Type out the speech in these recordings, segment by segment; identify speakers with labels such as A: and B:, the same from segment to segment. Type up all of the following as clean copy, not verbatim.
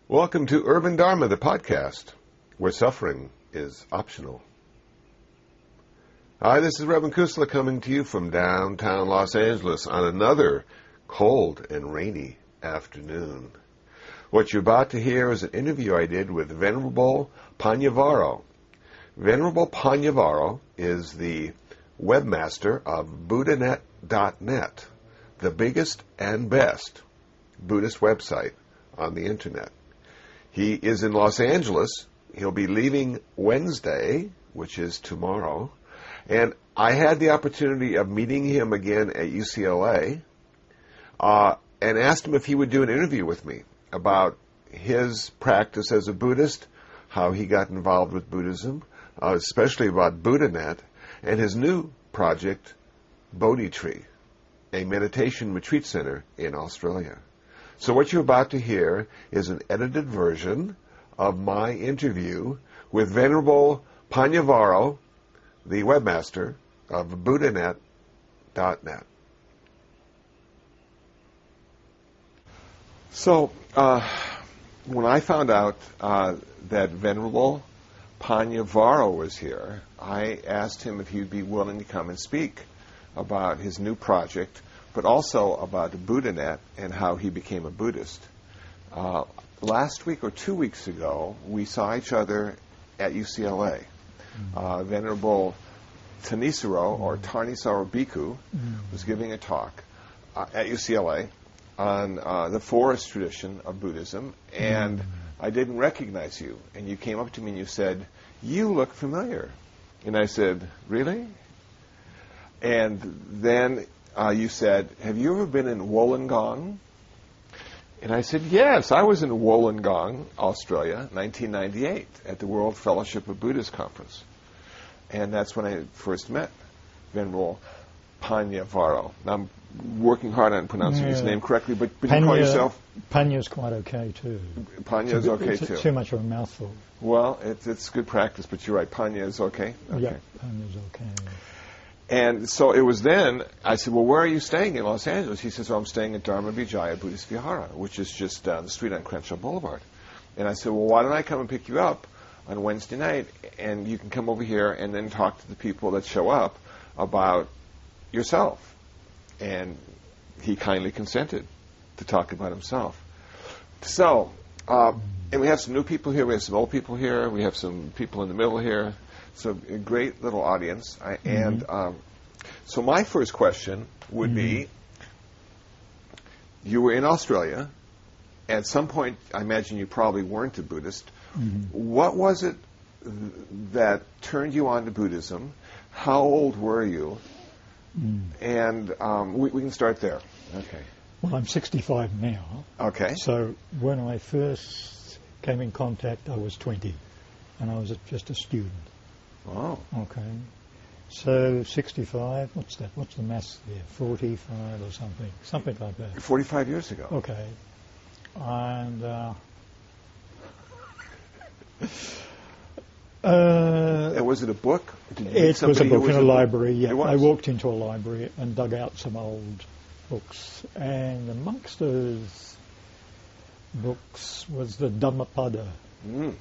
A: Welcome to Urban Dharma, the podcast, where suffering is optional. Hi, this is Reverend Kusala coming to you from downtown Los Angeles on another cold and rainy afternoon. What you're about to hear is an interview I did with Venerable Pannyavaro. Venerable Pannyavaro is the webmaster of buddhanet.net, the biggest and best Buddhist website on the internet. He is in Los Angeles. He'll be leaving Wednesday, which is tomorrow. And I had the opportunity of meeting him again at UCLA and asked him if he would do an interview with me about his practice as a Buddhist, how he got involved with Buddhism, especially about BuddhaNet, and his new project, Bodhi Tree, a meditation retreat center in Australia. So what you're about to hear is an edited version of my interview with Venerable Pannyavaro, the webmaster of buddhanet.net. So when I found out that Venerable Pannyavaro was here, I asked him if he'd be willing to come and speak about his new project, but also about the BuddhaNet and how he became a Buddhist. Last week or 2 weeks ago, we saw each other at UCLA. Venerable Thanissaro, or Thanissaro Bhikkhu, was giving a talk at UCLA on the forest tradition of Buddhism, and I didn't recognize you. And you came up to me and you said, "You look familiar." And I said, "Really?" And then you said, "Have you ever been in Wollongong?" And I said, "Yes, I was in Wollongong, Australia, 1998, at the World Fellowship of Buddhist conference." And that's when I first met Venerable Pannyavaro. Now, I'm working hard on pronouncing his name correctly, but you call yourself...
B: Panya's quite okay, too.
A: Panya's okay, too.
B: It's too much of a mouthful.
A: Well, it's good practice, but you're right. Panya is okay?
B: Yeah, Panya's okay.
A: And so it was then, I said, "Well, where are you staying in Los Angeles?" He says, "I'm staying at Dharma Vijaya Buddhist Vihara, which is just down the street on Crenshaw Boulevard." And I said, "Well, why don't I come and pick you up on Wednesday night, and you can come over here and then talk to the people that show up about yourself." And he kindly consented to talk about himself. So, and we have some new people here, we have some old people here, we have some people in the middle here. So a great little audience. And so my first question would be, you were in Australia. At some point, I imagine you probably weren't a Buddhist. What was it that turned you on to Buddhism? How old were you? And we can start there. Okay.
B: Well, I'm 65 now.
A: Okay.
B: So when I first came in contact, I was 20, and I was just a student.
A: Oh.
B: Okay. So 65, what's that? What's the maths there? 45 or something? Something like that.
A: 45 years ago.
B: Okay. And
A: was it a book?
B: It was a book in a library, yeah.
A: It was.
B: I walked into a library and dug out some old books. And amongst those books was the Dhammapada.
A: Yeah.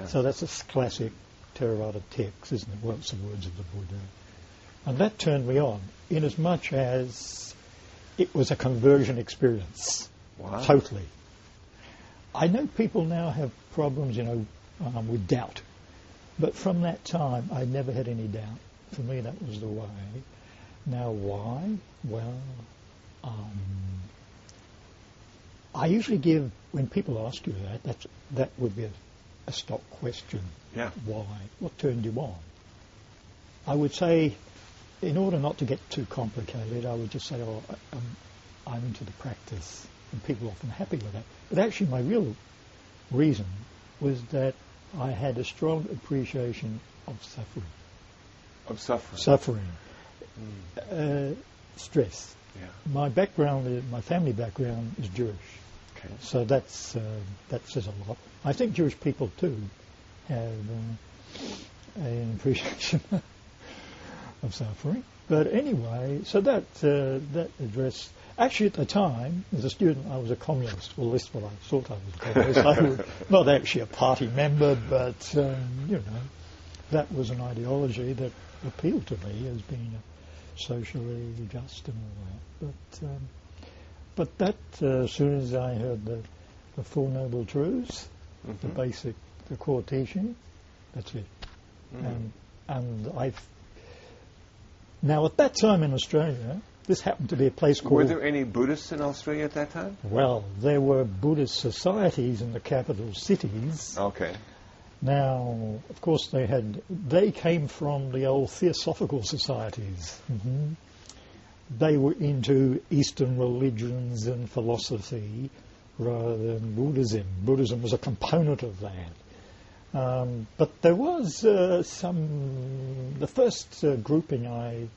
B: So that's a classic Theravada text, isn't it? Well, it's the words of the Buddha. And that turned me on, inasmuch as it was a conversion experience.
A: Wow.
B: Totally. I know people now have problems, with doubt. But from that time, I never had any doubt. For me, that was the way. Now, why? Well, I usually give, when people ask you that would be a stock question.
A: Yeah.
B: Why? What turned you on? I would say, in order not to get too complicated, I would just say, I'm into the practice. And people are often happy with that. But actually, my real reason was that I had a strong appreciation of suffering.
A: Of suffering?
B: Suffering. Stress.
A: Yeah.
B: My background, my family background is Jewish.
A: Okay.
B: So that says a lot. I think Jewish people, too, have an appreciation of suffering. But anyway, so that address, Actually, at the time, as a student, I was a communist. Well, at least what I thought I was a communist. I was not actually a party member, but, that was an ideology that appealed to me as being socially just and all that. But that, as soon as I heard the Four Noble Truths, the core teaching, that's it. And now at that time in Australia, this happened to be a place called...
A: Were there any Buddhists in Australia at that time?
B: Well, there were Buddhist societies in the capital cities.
A: Okay.
B: Now, of course, they came from the old theosophical societies. They were into Eastern religions and philosophy rather than Buddhism. Buddhism was a component of that. But there was the first grouping I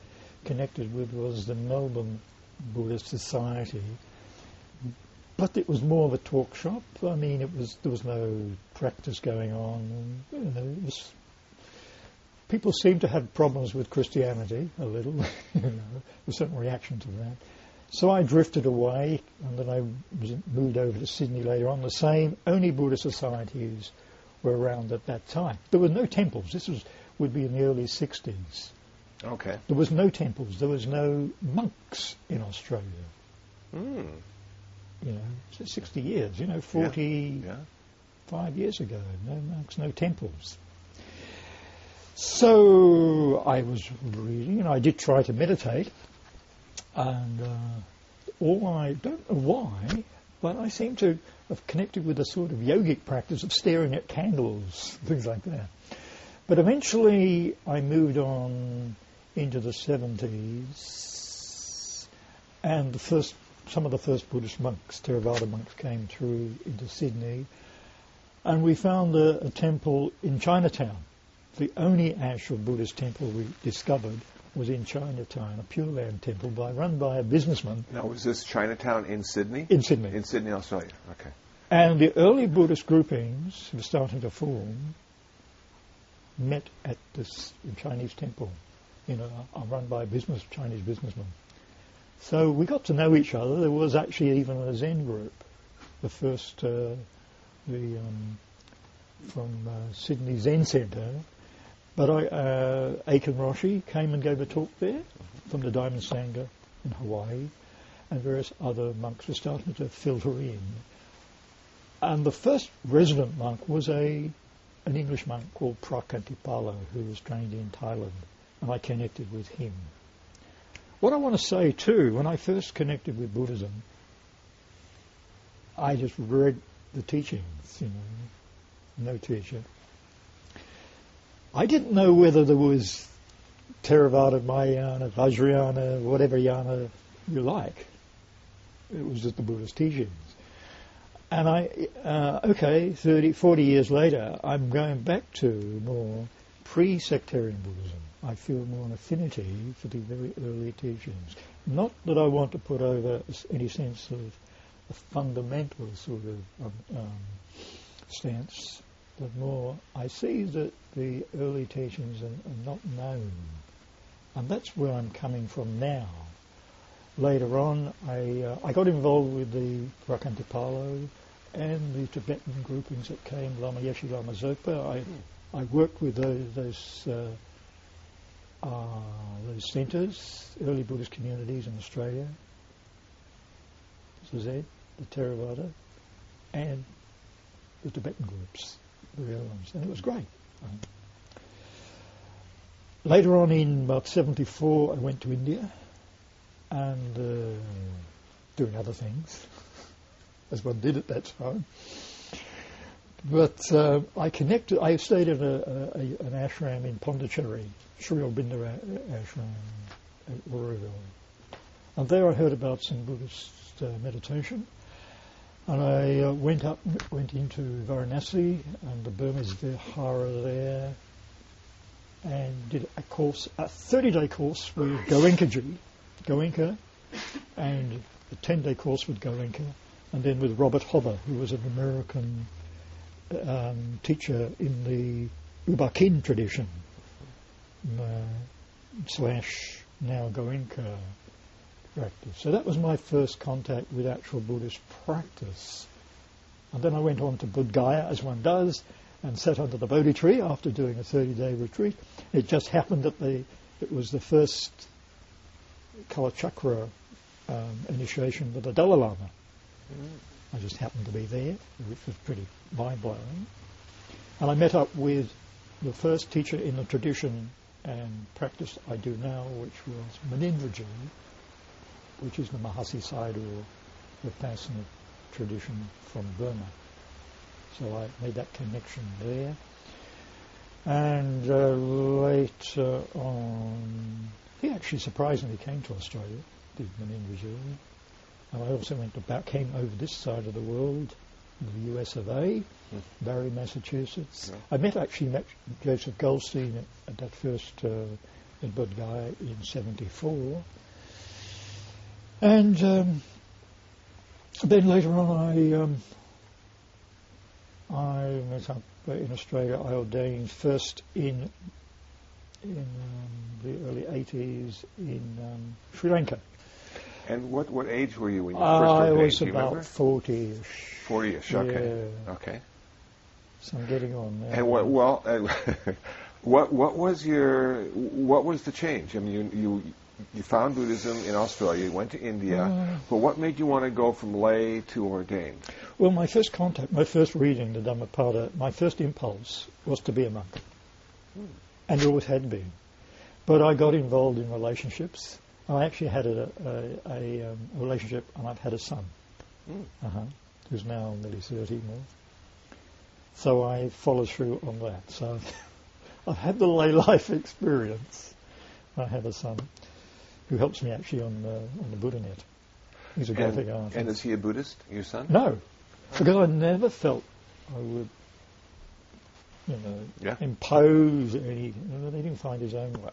B: connected with was the Melbourne Buddhist Society. But it was more of a talk shop. I mean, there was no practice going on. People seemed to have problems with Christianity a little, a certain reaction to that. So I drifted away, and then I moved over to Sydney later on. The same, only Buddhist societies were around at that time. There were no temples. This would be in the early 60s.
A: Okay.
B: There was no temples. There was no monks in Australia. 60 years, 45 years ago. No monks, no temples. So I was reading, and I did try to meditate, and I don't know why, but I seem to have connected with a sort of yogic practice of staring at candles, things like that. But eventually I moved on into the 70s, and some of the first Buddhist monks, Theravada monks, came through into Sydney, and we found a temple in Chinatown. The only actual Buddhist temple we discovered was in Chinatown, a Pure Land temple run by a businessman.
A: Now, was this Chinatown in Sydney?
B: In Sydney.
A: In Sydney, Australia. Okay.
B: And the early Buddhist groupings were starting to form, met at this Chinese temple, run by a Chinese businessman. So we got to know each other. There was actually even a Zen group, the first, from Sydney Zen Centre. But Aiken Roshi came and gave a talk there from the Diamond Sangha in Hawaii, and various other monks were starting to filter in. And the first resident monk was an English monk called Prakantipalo, who was trained in Thailand, and I connected with him. What I want to say too, when I first connected with Buddhism, I just read the teachings, no teacher. I didn't know whether there was Theravada, Mahayana, Vajrayana, whatever yana you like. It was just the Buddhist teachings. And 30, 40 years later, I'm going back to more pre-sectarian Buddhism. I feel more an affinity for the very early teachings. Not that I want to put over any sense of a fundamental sort of stance, but more I see that the early teachings are not known. And that's where I'm coming from now. Later on, I got involved with the Prakantipalo and the Tibetan groupings that came, Lama Yeshe, Lama Zopa. I worked with those centres, early Buddhist communities in Australia, the Theravada, and the Tibetan groups, the real ones, and it was great. Later on, in about 74, I went to India and doing other things, as one did at that time. But I stayed in an ashram in Pondicherry, Sri Aurobindo ashram at Auroville. And there I heard about some Buddhist meditation. And I went into Varanasi and the Burmese Vihara there, and did a 30-day course with Goenka, and a 10-day course with Goenka, and then with Robert Hobber, who was an American teacher in the Ubakin tradition, / now Goenka practice. So that was my first contact with actual Buddhist practice. And then I went on to Bodh Gaya, as one does, and sat under the Bodhi Tree after doing a 30-day retreat. It just happened that it was the first Kalachakra initiation with the Dalai Lama. I just happened to be there, which was pretty mind-blowing. And I met up with the first teacher in the tradition and practice I do now, which was Manindraji, which is the Mahasi Sayadaw Vipassana tradition from Burma. So I made that connection there. And later on, he actually surprisingly came to Australia, did Manindraji. And I also came over this side of the world, the US of A, Barrie, Massachusetts. I met Joseph Goldstein at that first in Bodh Gaya in 1974. And then later on I met up in Australia. I ordained first in the early 80s in Sri Lanka.
A: And what age were you when you first ordained?
B: I was about 40-ish.
A: 40-ish, okay.
B: Yeah.
A: Okay.
B: So I'm getting on now.
A: And what was the change? I mean, you found Buddhism in Australia, you went to India, but what made you want to go from lay to ordained?
B: Well, my first contact, my first reading, the Dhammapada, my first impulse was to be a monk. And it always had been. But I got involved in relationships. I actually had a relationship, and I've had a son, who's now nearly 30 now. So I followed through on that. So I've had the lay life experience. I have a son who helps me actually on the BuddhaNet. He's a graphic artist.
A: And is he a Buddhist, your son?
B: No, because I never felt I would, impose any. Let him find his own way.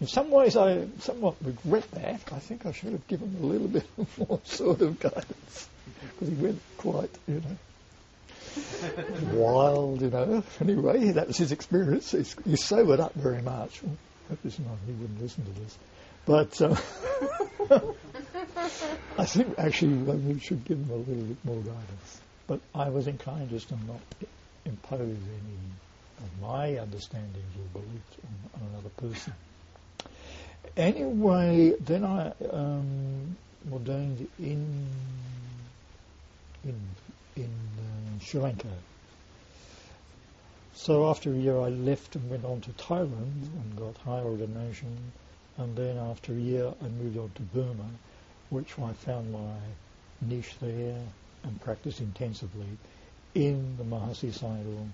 B: In some ways, I somewhat regret that. I think I should have given him a little bit more sort of guidance, because he went quite, wild, Anyway, that was his experience. He sobered up very much. Hope he wouldn't listen to this. But I think actually we should give him a little bit more guidance. But I was inclined just to not impose any of my understandings or beliefs on another person. Anyway, then I ordained in Sri Lanka. So after a year I left and went on to Thailand and got higher ordination, and then after a year I moved on to Burma, which I found my niche there and practiced intensively in the Mahasi Sayadaw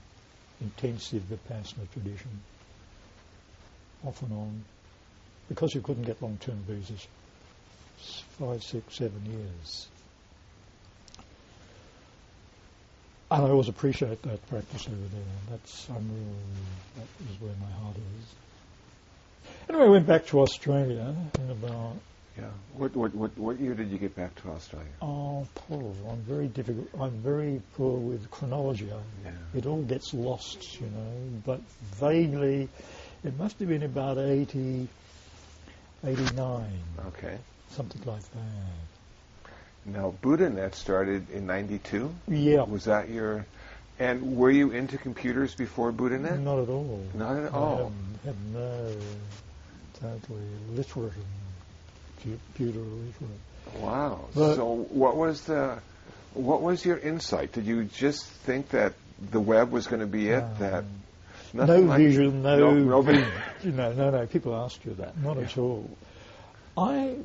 B: intensive Vipassana tradition, off and on, because you couldn't get long-term visas, 5, 6, 7 years. And I always appreciate that practice over there. That is where my heart is. Anyway, I went back to Australia in about...
A: Yeah. What year did you get back to Australia?
B: Oh, Paul, I'm very poor with chronology. It all gets lost, but vaguely, it must have been about 80, 89.
A: Okay.
B: Something like that.
A: Now, BuddhaNet started in 92?
B: Yeah.
A: Was that your... And were you into computers before BuddhaNet?
B: Not at all.
A: Not at all?
B: I had no... Totally literate and computer literate.
A: Wow. But so what was your insight? Did you just think that the web was going to be it?
B: No vision, no. People ask you that. Not at all. I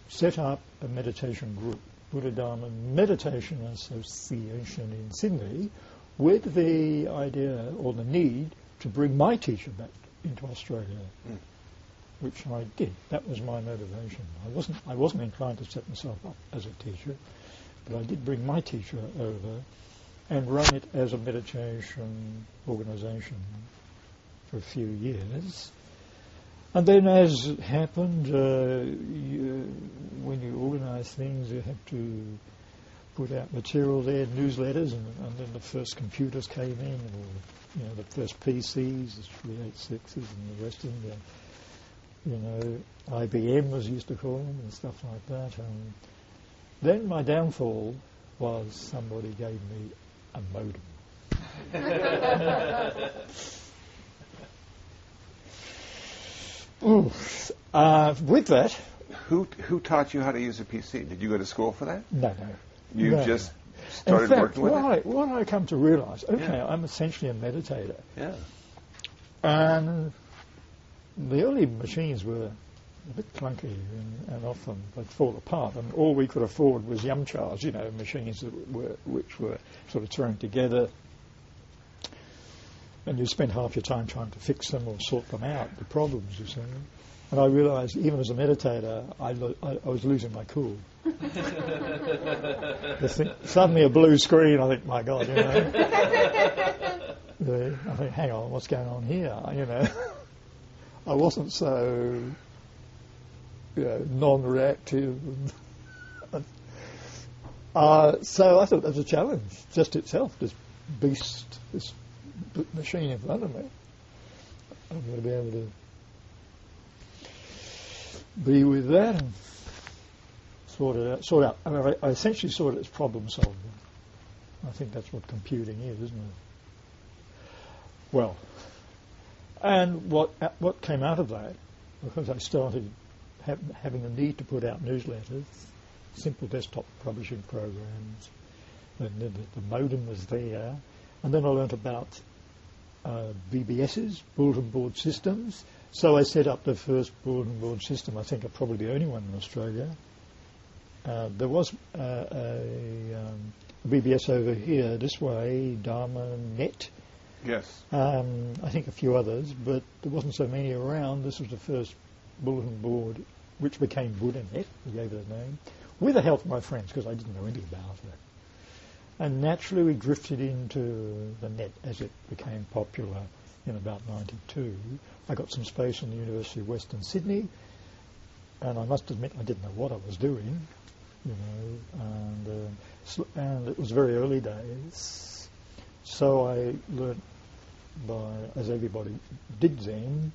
B: set up a meditation group, Buddha Dharma Meditation Association in Sydney, with the idea or the need to bring my teacher back into Australia, which I did. That was my motivation. I wasn't inclined to set myself up as a teacher, but I did bring my teacher over and run it as a meditation organisation for a few years. And then, as it happened, when you organise things, you have to put out material there, newsletters, and then the first computers came in, or the first PCs, the 386s, and the rest of them. you know, IBM as used to call them and stuff like that. Then my downfall was somebody gave me a modem. With that...
A: Who taught you how to use a PC? Did you go to school for that?
B: No.
A: You
B: no,
A: just
B: no.
A: started
B: In fact,
A: working with it?
B: What I come to realise,
A: Yeah.
B: I'm essentially a meditator.
A: Yeah.
B: And the early machines were a bit clunky and often they'd fall apart, and all we could afford was yum-chas, you know, machines which were sort of thrown together, and you spend half your time trying to fix them or sort them out, the problems, you see. And I realised, even as a meditator, I was losing my cool. Suddenly a blue screen, I think, my God, you know. I think, hang on, what's going on here, you know. I wasn't so, you know, non-reactive. So I thought that was a challenge, just itself, this beast, this machine in front of me. I'm going to be able to be with that and sort out. I mean, I essentially saw it as problem solving. I think that's what computing is, isn't it? Well, and what came out of that, because I started having a need to put out newsletters, simple desktop publishing programs, and then the modem was there, and then I learnt about BBSs, bulletin board systems. So I set up the first bulletin board system. I think I'm probably the only one in Australia. There was a BBS over here this way, Dharma Net.
A: Yes.
B: I think a few others, but there wasn't so many around. This was the first bulletin board, which became BuddhaNet. We gave it a name, with the help of my friends, because I didn't know anything about it. And naturally we drifted into the net as it became popular in about 92. I got some space in the University of Western Sydney, and I must admit I didn't know what I was doing, you know, and it was very early days. So I learnt by, as everybody did then,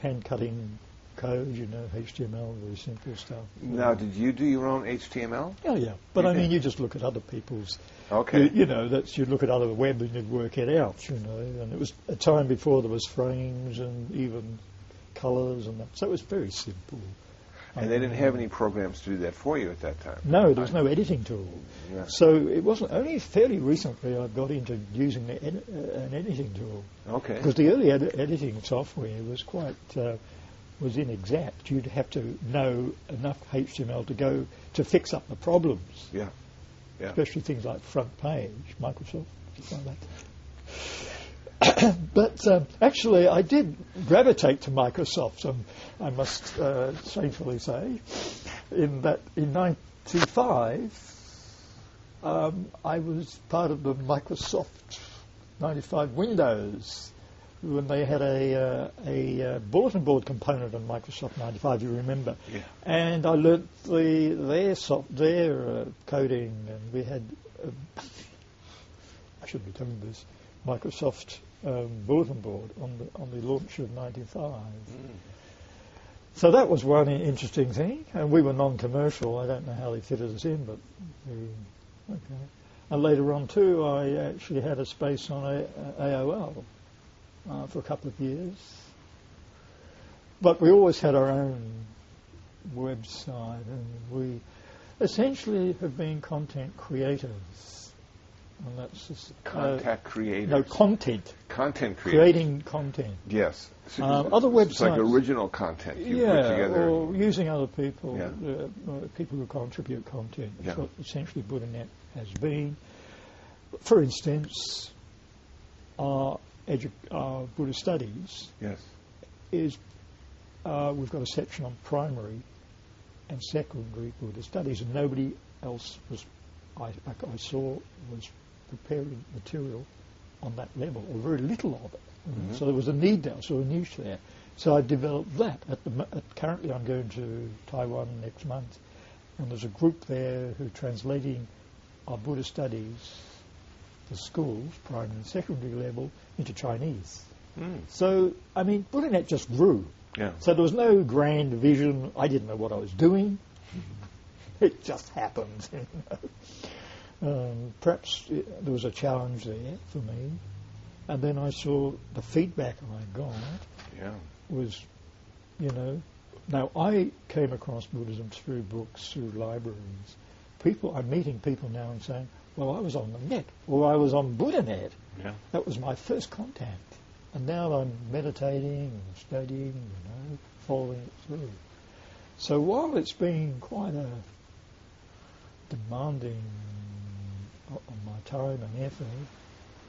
B: hand-cutting code, you know, HTML, very simple stuff.
A: Now, did you do your own HTML?
B: Oh, yeah. But I mean, you just look at other people's...
A: Okay.
B: You know, you'd look at other web and you'd work it out, you know. And it was a time before there was frames and even colours and that. So it was very simple.
A: And they didn't have any programs to do that for you at that time?
B: No, there was no editing tool.
A: Yeah.
B: So it wasn't... Only fairly recently I got into using an editing tool.
A: Okay.
B: Because the early editing software was quite... was inexact. You'd have to know enough HTML to fix up the problems.
A: Yeah. Yeah.
B: Especially things like front page, Microsoft, things like that. But actually, I did gravitate to Microsoft, I must shamefully say, in that in 95, I was part of the Microsoft 95 Windows, when they had a bulletin board component on Microsoft 95, you remember.
A: Yeah.
B: And I learnt their coding, and we had, I shouldn't be telling this, Microsoft bulletin board on the launch of 95. So that was one interesting thing, and we were non-commercial. I don't know how they fitted us in, but okay. And later on too, I actually had a space on AOL. For a couple of years. But we always had our own website, and we essentially have been content creators. And that's just...
A: Content creators?
B: No, content.
A: Content creators.
B: Creating content.
A: Yes.
B: Other websites...
A: It's like original content you put together.
B: Or using other people,
A: Yeah.
B: People who contribute content. That's
A: Yeah.
B: what essentially BuddhaNet has been. For instance, our Buddhist studies
A: Yes.
B: is we've got a section on primary and secondary Buddhist studies, and nobody else I saw was preparing material on that level, or very little of it. Mm-hmm. So there was a need there, so a niche there. So I developed that. Currently I'm going to Taiwan next month, and there's a group there who are translating our Buddhist studies for schools, primary and secondary level, into Chinese. So, I mean, BuddhaNet just grew.
A: Yeah.
B: So there was no grand vision. I didn't know what I was doing. It just happened. Perhaps there was a challenge there for me. And then I saw the feedback I got was, now I came across Buddhism through books, through libraries. I'm meeting people now and saying, well, I was on the net, or I was on BuddhaNet.
A: Yeah.
B: That was my first contact. And now I'm meditating and studying, following it through. So while it's been quite a demanding on my time and effort,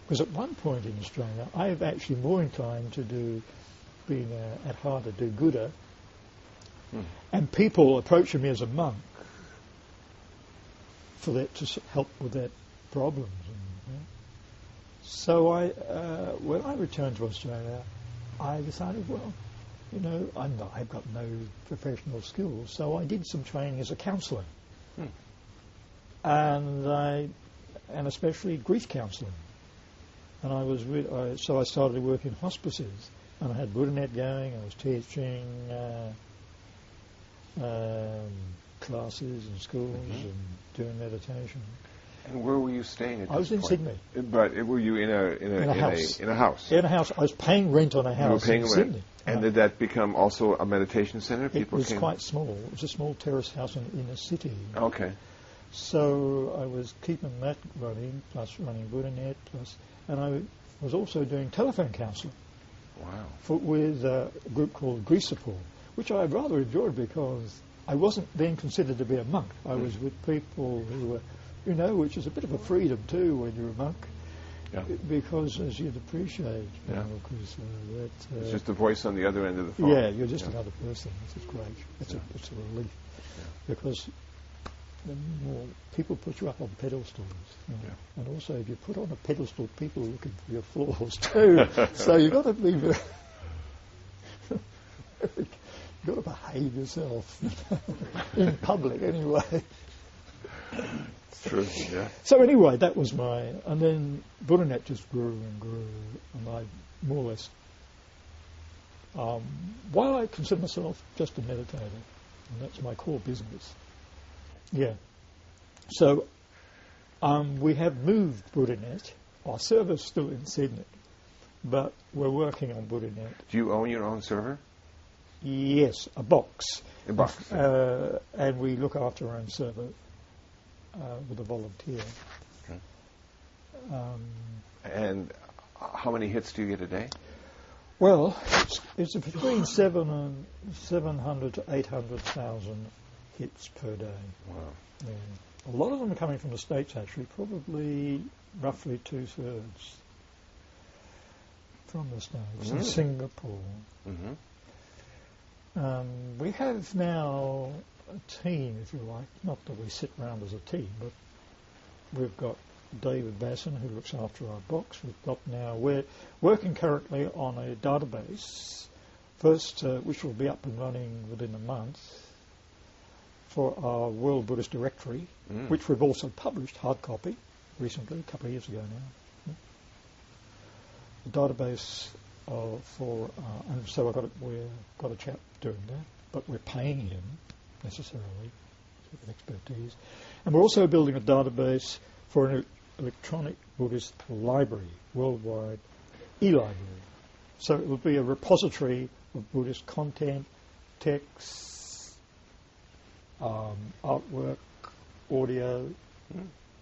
B: because at one point in Australia, I have actually more inclined to being at heart a do-gooder, and people approaching me as a monk for that to help with their problems. So when I returned to Australia, I decided, well, I've got no professional skills, so I did some training as a counsellor, and especially grief counselling. And so I started to work in hospices, and I had BuddhaNet going. I was teaching classes in schools and doing meditation.
A: And where were you staying at this point?
B: I was in Sydney.
A: But were you in a house? In a house.
B: In a house. I was paying rent on a house.
A: You were paying
B: in
A: rent.
B: Sydney.
A: And did that become also a meditation center?
B: It was quite small. It was a small terrace house in a city.
A: Okay.
B: So I was keeping that running, plus running BuddhaNet, and I was also doing telephone counselling.
A: Wow.
B: With a group called Grief Support, which I rather enjoyed because I wasn't then considered to be a monk. I was with people who were, which is a bit of a freedom too when you're a monk. Yeah. Because as you'd appreciate, because
A: it's just a voice on the other end of the phone.
B: Yeah, you're just another person. This is great. It's a relief because the more people put you up on pedestals, and also if you put on a pedestal, people are looking for your flaws too. So you've got to be very, you've got to behave yourself in public anyway.
A: True, yeah.
B: So anyway, that was and then BuddhaNet just grew and grew, and I more or less, while I consider myself just a meditator, and that's my core business. Yeah. So we have moved BuddhaNet. Our server's still in Sydney, but we're working on BuddhaNet.
A: Do you own your own server?
B: Yes, a box.
A: A box.
B: And we look after our own server. With a volunteer.
A: Okay. And how many hits do you get a day?
B: Well, it's between 700 to 800,000 hits per day.
A: Wow.
B: Yeah. A lot of them are coming from the States, actually, probably roughly 2/3 from the States, and Singapore. We have now a team, if you like, not that we sit around as a team, but we've got David Basson who looks after our box. We're working currently on a database, which will be up and running within a month, for our World Buddhist Directory, which we've also published hard copy recently, a couple of years ago now. The database and so we've got a chap doing that, but we're paying him necessarily with expertise. And we're also building a database for an electronic Buddhist library, worldwide e-library. So it will be a repository of Buddhist content, texts, artwork, audio,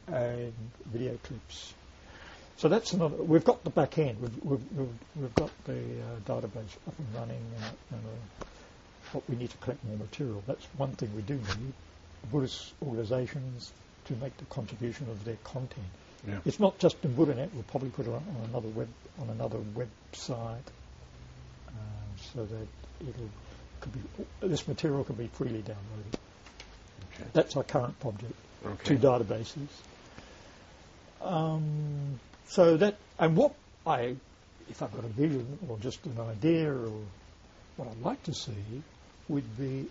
B: and video clips. So that's another. We've got the back end. We've got the database up and running, and what we need to collect more material. That's one thing we do need. Buddhist organisations to make the contribution of their content. Yeah. It's not just in BuddhaNet. We'll probably put it on another website, so that this material can be freely downloaded. Okay. That's our current project. Okay. 2 databases. So that, and if I've got a vision or just an idea, or what I'd like to see would be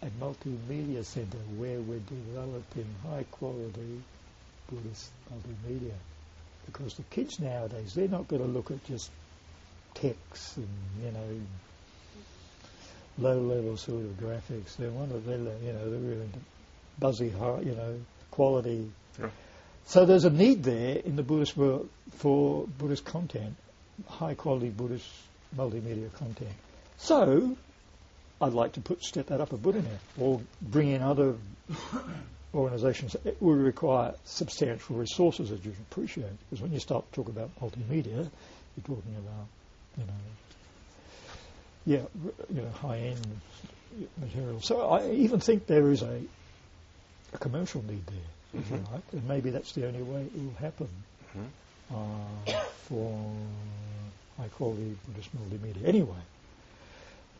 B: a multimedia centre where we're developing high quality Buddhist multimedia. Because the kids nowadays, they're not going to look at just texts and, low-level sort of graphics. They're they're really buzzy, quality.
A: Sure.
B: So there's a need there in the Buddhist world for Buddhist content, high-quality Buddhist multimedia content. So I'd like to step that up a BuddhaNet or bring in other organisations. It will require substantial resources, as you can appreciate, because when you start to talk about multimedia, you're talking about, high-end material. So I even think there is a commercial need there, if you like, and maybe that's the only way it will happen for high-quality Buddhist multimedia. Anyway,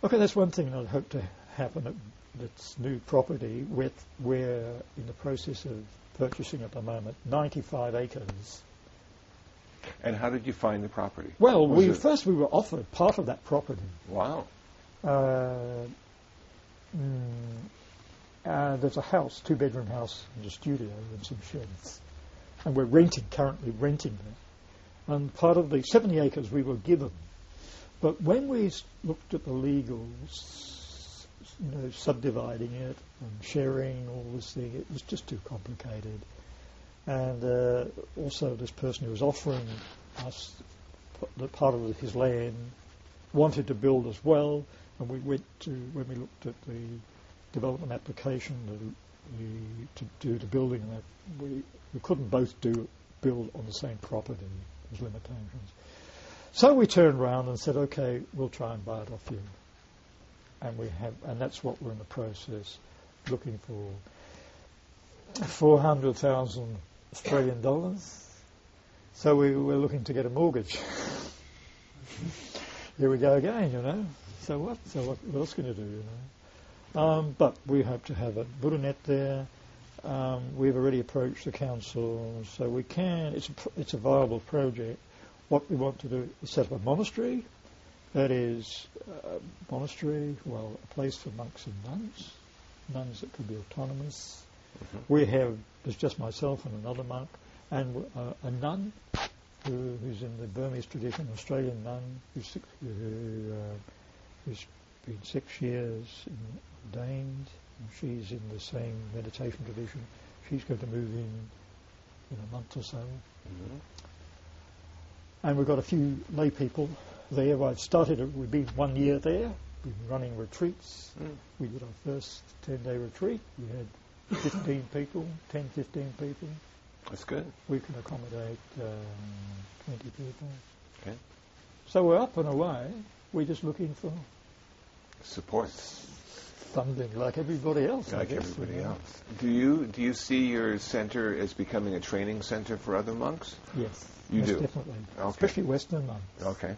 B: okay, that's one thing I'd hope to happen at that's new property. We're in the process of purchasing at the moment 95 acres.
A: And how did you find the property?
B: Well, we were offered part of that property.
A: Wow.
B: There's a house, 2-bedroom house, and a studio and some sheds. And we're currently renting it. And part of the 70 acres we were given. But when we looked at the legals, subdividing it and sharing all this thing, it was just too complicated. And also this person who was offering us the part of his land wanted to build as well, and when we looked at the development application to do the building, that we couldn't both build on the same property. There's limitations. So we turned around and said, okay, we'll try and buy it off you. And that's what we're in the process, looking for 400,000 Australian dollars. So we're looking to get a mortgage. Here we go again, So what else can you do, But we hope to have a BuddhaNet there. We've already approached the council, so we can. It's a viable project. What we want to do is set up a monastery. That is a place for monks and nuns that could be autonomous. There's just myself and another monk, and a nun who's in the Burmese tradition, an Australian nun who's been 6 years ordained, and she's in the same meditation tradition. She's going to move in a month or so. And we've got a few lay people there. We've been 1 year there. We've been running retreats. We did our first 10-day retreat. We had 15 people. That's good. We can accommodate 20 people. Okay. So we're up and away. We're just looking for
A: support,
B: funding, like everybody else.
A: Do you see your center as becoming a training center for other monks?
B: Yes,
A: you do
B: definitely,
A: okay.
B: Especially Western monks.
A: Okay.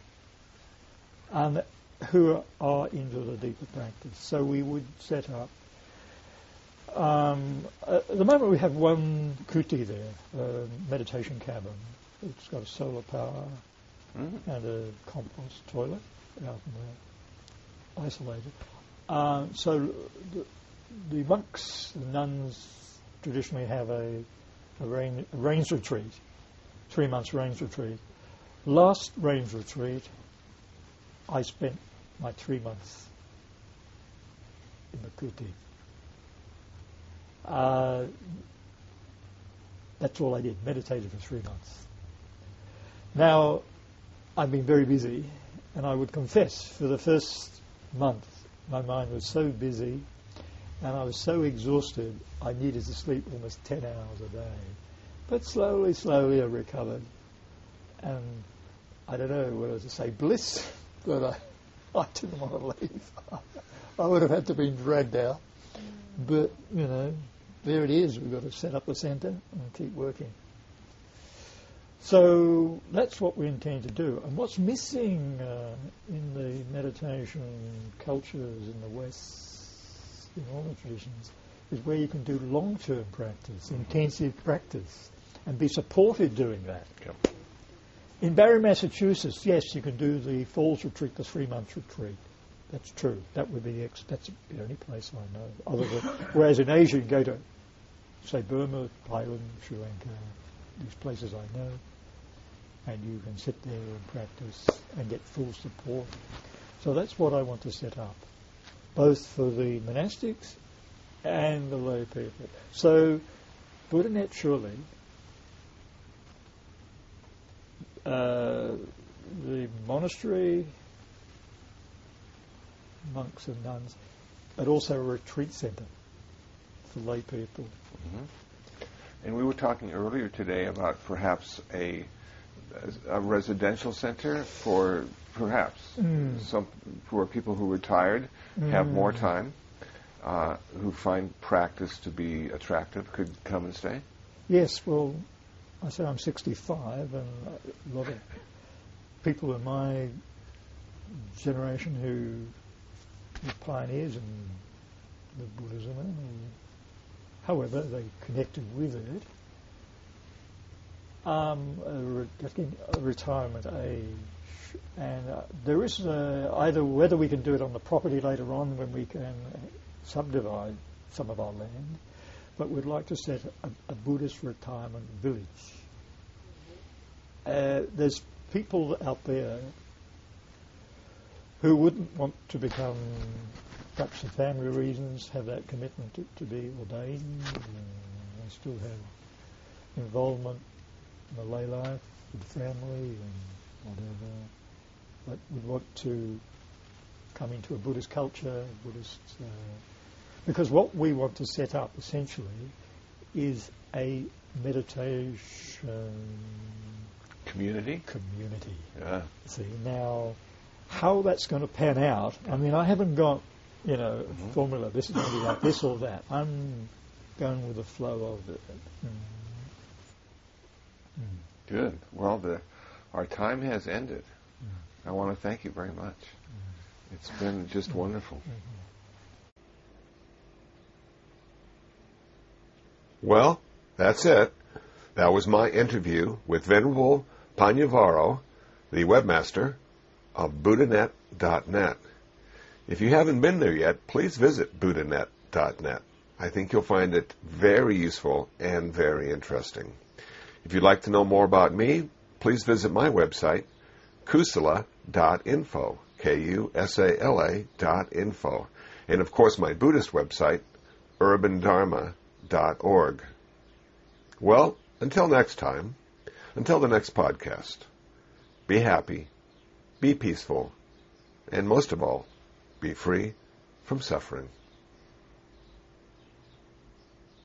B: And who are into the deeper practice. So we would set up. At the moment we have one kuti there, a meditation cabin. It's got a solar power and a compost toilet out in there, isolated. So the monks, the nuns, traditionally have a rains retreat, 3 months rains retreat. Last rains retreat, I spent my 3 months in the kuti. That's all I did, meditated for 3 months. Now, I've been very busy, and I would confess, for the first month, my mind was so busy, and I was so exhausted, I needed to sleep almost 10 hours a day. But slowly I recovered, and I don't know whether to say bliss, but I didn't want to leave. I would have had to be dragged out. But, there it is. We've got to set up the centre and keep working. So that's what we intend to do. And what's missing in the meditation cultures in the West, in all the traditions, is where you can do long-term practice, intensive practice, and be supported doing that.
A: Yep.
B: In Barrie, Massachusetts, yes, you can do the Falls Retreat, the 3-month retreat. That's true. That's the only place I know. Other than, whereas in Asia, you go to, say, Burma, Thailand, Sri Lanka, these places I know, and you can sit there and practice and get full support. So that's what I want to set up. both for the monastics and the lay people. So Buddhanet surely, the monastery, monks and nuns, but also a retreat centre for lay people.
A: Mm-hmm. And we were talking earlier today about perhaps a residential center for perhaps some for people who retired, have more time, who find practice to be attractive, could come and stay?
B: Yes, well, I said I'm 65, and a lot of people in my generation who were pioneers in the Buddhism, however they connected with it, getting a retirement age. And there is either whether we can do it on the property later on when we can subdivide some of our land, but we'd like to set a Buddhist retirement village. There's people out there who wouldn't want to become, perhaps for family reasons, have that commitment to be ordained, and still have involvement in the lay life with the family and whatever, but would want to come into a Buddhist culture, because what we want to set up essentially is a meditation
A: community. Yeah.
B: See, now how that's going to pan out, I mean, I haven't got, a formula, this is going to be like this or that. I'm going with the flow of it.
A: Good. Well, our time has ended. I want to thank you very much. It's been just wonderful. Well, that's it. That was my interview with Venerable Pannyavaro, the webmaster of BuddhaNet.net. If you haven't been there yet, please visit BuddhaNet.net. I think you'll find it very useful and very interesting. If you'd like to know more about me, please visit my website, kusala.info, Kusala.info, and of course my Buddhist website, urbandharma.org. Well, until next time, until the next podcast, be happy, be peaceful, and most of all, be free from suffering.